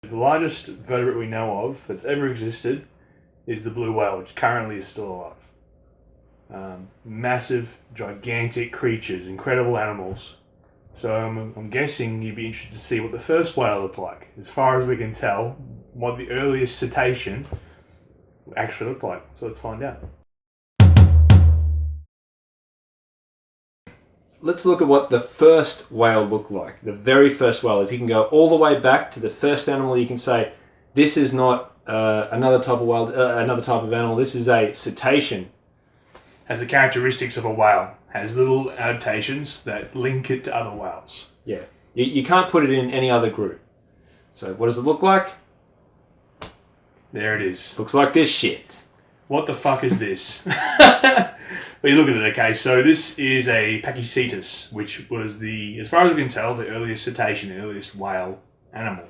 The largest vertebrate we know of that's ever existed is the blue whale, which currently is still alive. Massive, gigantic creatures, incredible animals. So I'm guessing you'd be interested to see what the first whale looked like. As far as we can tell, what the earliest cetacean actually looked like. So let's find out. Let's look at what the first whale looked like. The very first whale. If you can go all the way back to the first animal, you can say this is not another type of whale, another type of animal. This is a cetacean. Has the characteristics of a whale. Has little adaptations that link it to other whales. Yeah, you can't put it in any other group. So what does it look like? There it is. Looks like this shit. What the fuck is this? But you look at it, okay, so this is a Pachycetus, which was the, as far as we can tell, the earliest cetacean, the earliest whale animal.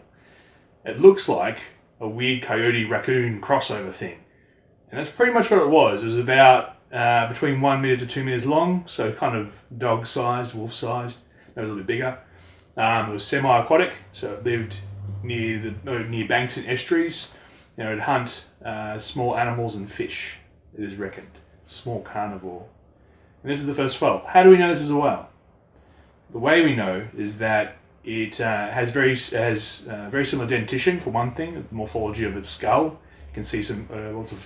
It looks like a weird coyote-raccoon crossover thing. And that's pretty much what it was. It was about between 1 metre to 2 metres long, so kind of dog-sized, wolf-sized, maybe a little bit bigger. It was semi-aquatic, so it lived near banks and estuaries. You know, it'd hunt small animals and fish, it is reckoned. Small carnivore. And this is the first whale. How do we know this is a whale? The way we know is that it has very similar dentition, for one thing, the morphology of its skull. You can see some lots of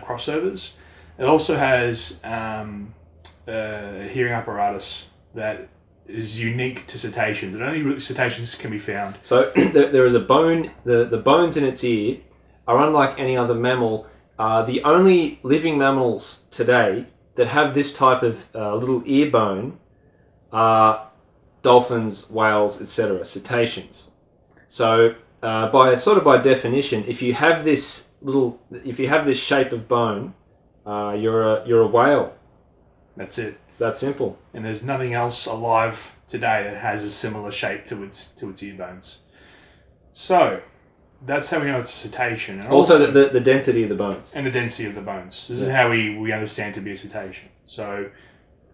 crossovers. It also has a hearing apparatus that is unique to cetaceans, and only cetaceans can be found. So there is a bone, the bones in its ear are unlike any other mammal. The only living mammals today that have this type of little ear bone are dolphins, whales, etc., cetaceans. So by definition, if you have this shape of bone, you're a whale. That's it. It's that simple. And there's nothing else alive today that has a similar shape to its ear bones. So that's how we know it's a cetacean. And also the density of the bones. And the density of the bones. This is how we understand to be a cetacean. So,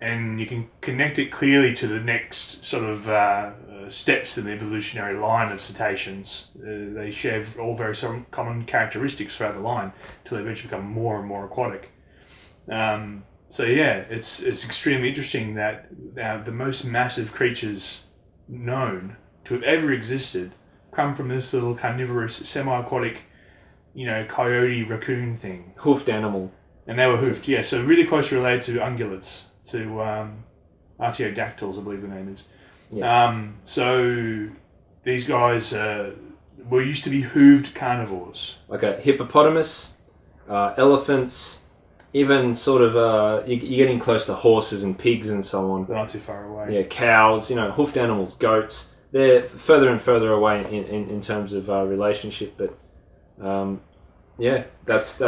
and you can connect it clearly to the next sort of steps in the evolutionary line of cetaceans. They share all very common characteristics throughout the line until they eventually become more and more aquatic. So yeah, it's extremely interesting that the most massive creatures known to have ever existed come from this little carnivorous, semi-aquatic, coyote, raccoon thing. Hoofed animal. And they were hoofed, yeah. So really closely related to ungulates, to artiodactyls, I believe the name is. Yeah. So these guys were used to be hooved carnivores. Like a hippopotamus, elephants, even sort of, you're getting close to horses and pigs and so on. They're not too far away. Yeah, cows, hoofed animals, goats. They're further and further away in terms of relationship, but yeah, that's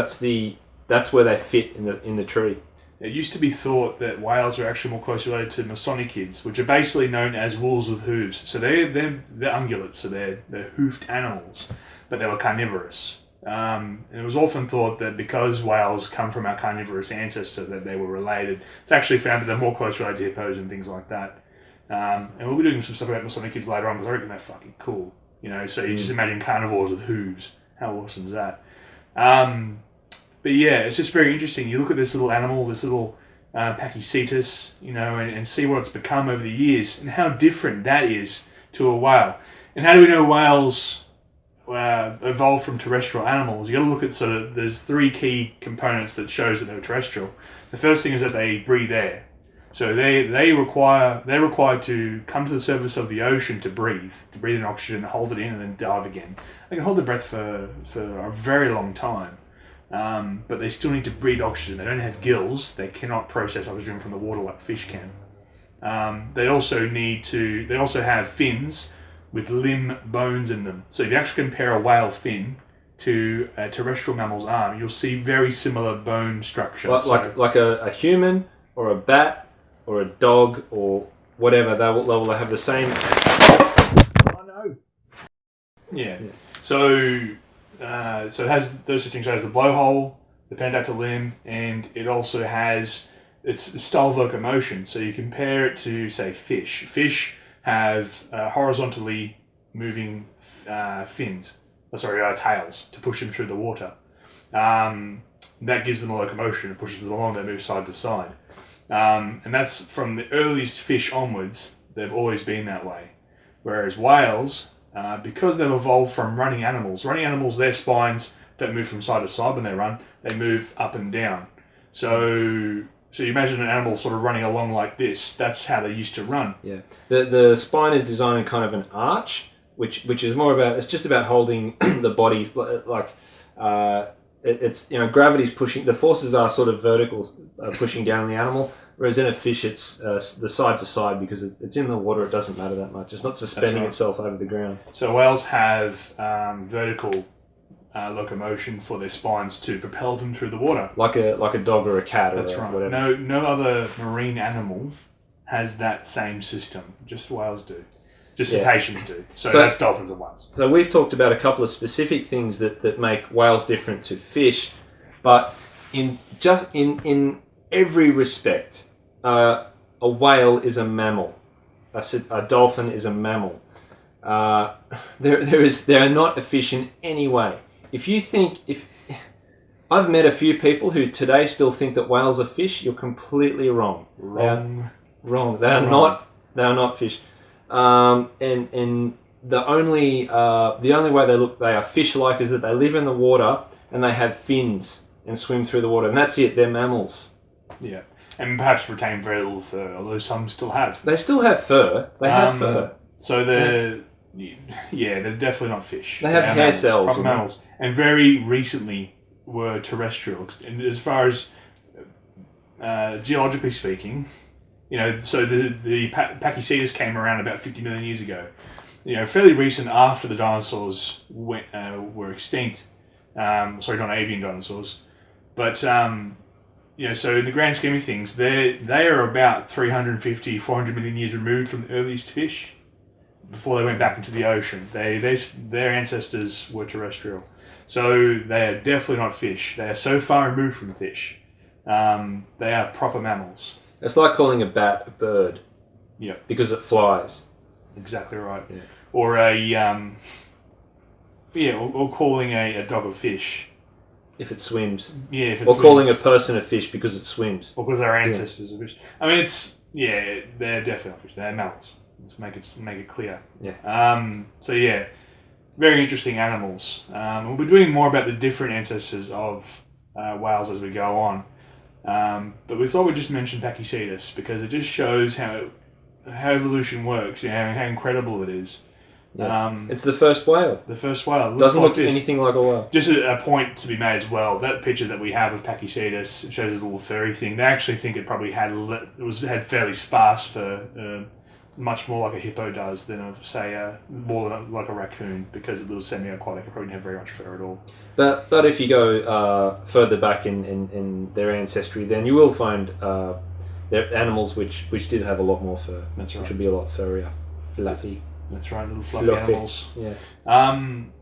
where they fit in the tree. It used to be thought that whales were actually more closely related to mosonychids, which are basically known as wolves with hooves. So they're ungulates, so they're hoofed animals, but they were carnivorous. And it was often thought that because whales come from our carnivorous ancestor, that they were related. It's actually found that they're more closely related to hippos and things like that. And we'll be doing some stuff about mosonychids later on, because I reckon they're fucking cool. So you just imagine carnivores with hooves. How awesome is that? But yeah, it's just very interesting. You look at this little animal, this little Pachycetus, and see what it's become over the years, and how different that is to a whale. And how do we know whales evolved from terrestrial animals? You got to look at there's three key components that shows that they're terrestrial. The first thing is that they breathe air. So they're required to come to the surface of the ocean to breathe in oxygen, hold it in, and then dive again. They can hold their breath for a very long time, but they still need to breathe oxygen. They don't have gills. They cannot process oxygen from the water like fish can. They also have fins with limb bones in them. So if you actually compare a whale fin to a terrestrial mammal's arm, you'll see very similar bone structure. Like a human or a bat or a dog or whatever, they will have the same. Oh no. Yeah. So it has those two things. It has the blowhole, the pendactyl limb, and it also has its style of locomotion. So you compare it to, say, fish. Fish have horizontally moving fins. tails to push them through the water. That gives them a locomotion. It pushes them along. They move side to side. And that's from the earliest fish onwards. They've always been that way. Whereas whales, because they've evolved from running animals, their spines don't move from side to side when they run. They move up and down. So you imagine an animal sort of running along like this. That's how they used to run. Yeah. The spine is designed in kind of an arch, which is more about, it's just about holding the body, like, it's, gravity's pushing, the forces are sort of vertical, pushing down the animal, whereas in a fish it's the side to side, because it's in the water, it doesn't matter that much. It's not suspending itself over the ground. So whales have vertical locomotion for their spines to propel them through the water. Like a dog or a cat or whatever. No other marine animal has that same system. Just whales do. Just cetaceans do. So that's dolphins and whales. So we've talked about a couple of specific things that make whales different to fish, but in every respect, a whale is a mammal. A dolphin is a mammal. They're not a fish in any way. If I've met a few people who today still think that whales are fish, you're completely wrong. Wrong. They are not fish. And the only way they are fish-like is that they live in the water and they have fins and swim through the water, and that's it. They're mammals. Yeah, and perhaps retain very little fur, although some still have. They still have fur. They have fur. So they're definitely not fish. They have hair cells. Proper mammals, and very recently were terrestrial. And as far as geologically speaking, so the Pachycetus came around about 50 million years ago. Fairly recent after the dinosaurs were extinct. Sorry, not avian dinosaurs, but so in the grand scheme of things, they are about 350, 400 million years removed from the earliest fish before they went back into the ocean. Their ancestors were terrestrial, so they are definitely not fish. They are so far removed from fish. They are proper mammals. It's like calling a bat a bird. Yeah, because it flies. Exactly right. Yeah. Or or calling a dog a fish. If it swims. Yeah, if it or swims. Calling a person a fish because it swims. Or because our ancestors are fish. I mean, they're definitely not fish. They're mammals. Let's make it clear. Yeah. Very interesting animals. We'll be doing more about the different ancestors of whales as we go on. But we thought we'd just mention Pachycetus because it just shows how evolution works, how incredible it is. Yeah. It's the first whale. The first whale. Doesn't look anything like a whale. Just a point to be made as well. That picture that we have of Pachycetus shows this little furry thing. They actually think it probably had fairly sparse fur, much more like a hippo does than more like a raccoon, because it was semi-aquatic. It probably didn't have very much fur at all. But if you go further back in their ancestry, then you will find there animals which did have a lot more fur. That's right. Which would be a lot furrier, fluffy. That's right, little fluffy animals. Yeah.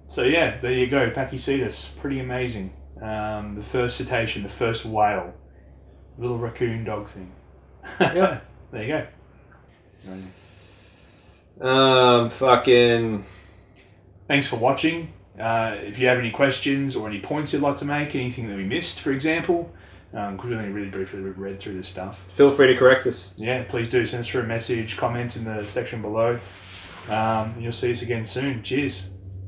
So there you go, Pachycetus. Pretty amazing. The first cetacean, the first whale, little raccoon dog thing. Yeah. There you go. Fucking. Thanks for watching. If you have any questions or any points you'd like to make, anything that we missed, for example, really briefly we've read through this stuff. Feel free to correct us. Yeah, please do. Send us through a message, comment in the section below. You'll see us again soon. Cheers.